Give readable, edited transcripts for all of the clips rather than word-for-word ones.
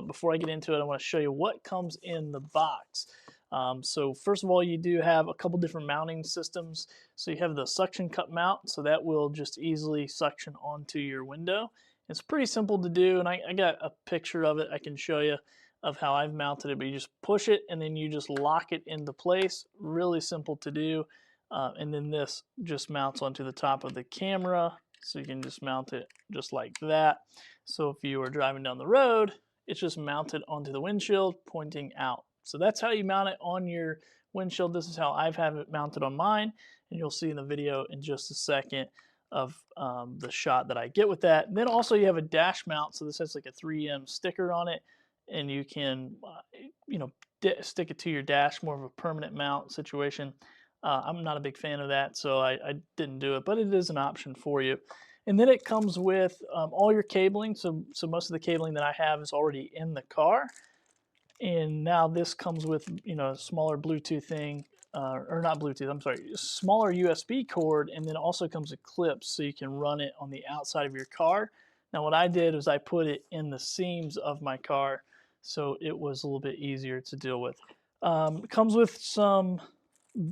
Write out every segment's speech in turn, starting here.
But before I get into it, I want to show you what comes in the box. So first of all, you do have a couple different mounting systems. So you have the suction cup mount, so that will just easily suction onto your window. It's pretty simple to do, and I got a picture of it I can show you of how I've mounted it, but you just push it and then you just lock it into place. Really simple to do. And then this just mounts onto the top of the camera, so you can just mount it just like that. So if you are driving down the road, it's just mounted onto the windshield pointing out. So that's how you mount it on your windshield. This is how I've had it mounted on mine, and you'll see in the video in just a second of the shot that I get with that. And then also you have a dash mount, so this has like a 3M sticker on it, and you can stick it to your dash, more of a permanent mount situation. I'm not a big fan of that, so I didn't do it, but it is an option for you. And then it comes with all your cabling. So most of the cabling that I have is already in the car. And now this comes with, a smaller Bluetooth thing, or not Bluetooth, I'm sorry, smaller USB cord, and then also comes with clips so you can run it on the outside of your car. Now what I did was I put it in the seams of my car, so it was a little bit easier to deal with. It comes with some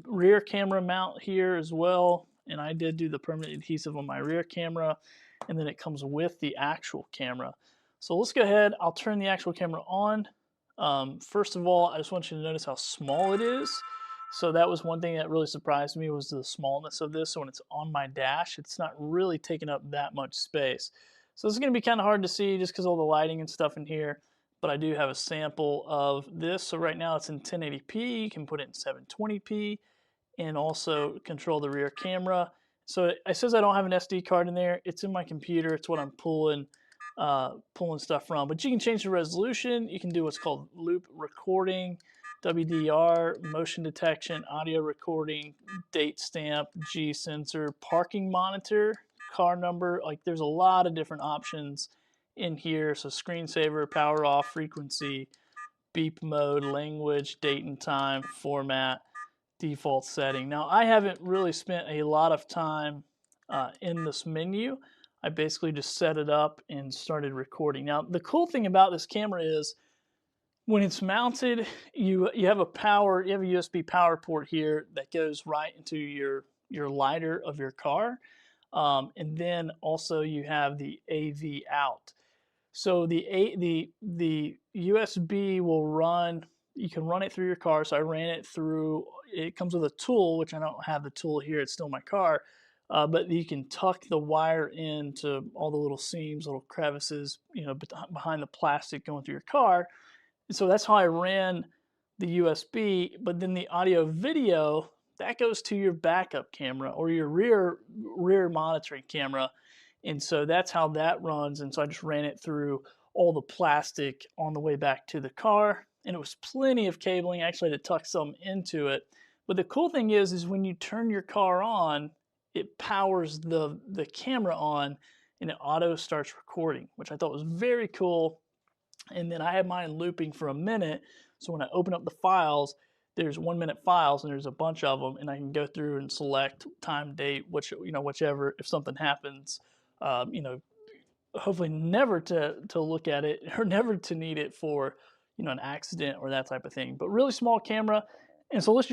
rear camera mount here as well, and I did do the permanent adhesive on my rear camera, and then it comes with the actual camera. So let's go ahead, I'll turn the actual camera on. First of all, I just want you to notice how small it is. So that was one thing that really surprised me, was the smallness of this. So when it's on my dash, it's not really taking up that much space. So this is going to be kind of hard to see just because of all the lighting and stuff in here, but I do have a sample of this. So right now it's in 1080p, you can put it in 720p, and also control the rear camera. So it says I don't have an SD card in there. It's in my computer. It's what I'm pulling stuff from. But you can change the resolution. You can do what's called loop recording, WDR, motion detection, audio recording, date stamp, G sensor, parking monitor, car number. Like, there's a lot of different options in here. So screensaver, power off, frequency, beep mode, language, date and time, format, default setting. Now, I haven't really spent a lot of time in this menu. I basically just set it up and started recording. Now, the cool thing about this camera is when it's mounted, you have a USB power port here that goes right into your lighter of your car, and then also you have the AV out. So the USB will run. You can run it through your car. So I ran it through. It comes with a tool, which I don't have the tool here. It's still in my car. But you can tuck the wire into all the little seams, little crevices, behind the plastic going through your car. And so that's how I ran the USB. But then the audio video, that goes to your backup camera or your rear monitoring camera. And so that's how that runs. And so I just ran it through all the plastic on the way back to the car. And it was plenty of cabling. I actually had to tuck some into it. But the cool thing is when you turn your car on, it powers the camera on and it auto starts recording, which I thought was very cool. And then I had mine looping for a minute. So when I open up the files, there's 1 minute files and there's a bunch of them, and I can go through and select time, date, whichever, if something happens, hopefully never to look at it or never to need it for, an accident or that type of thing. But really small camera. And so let's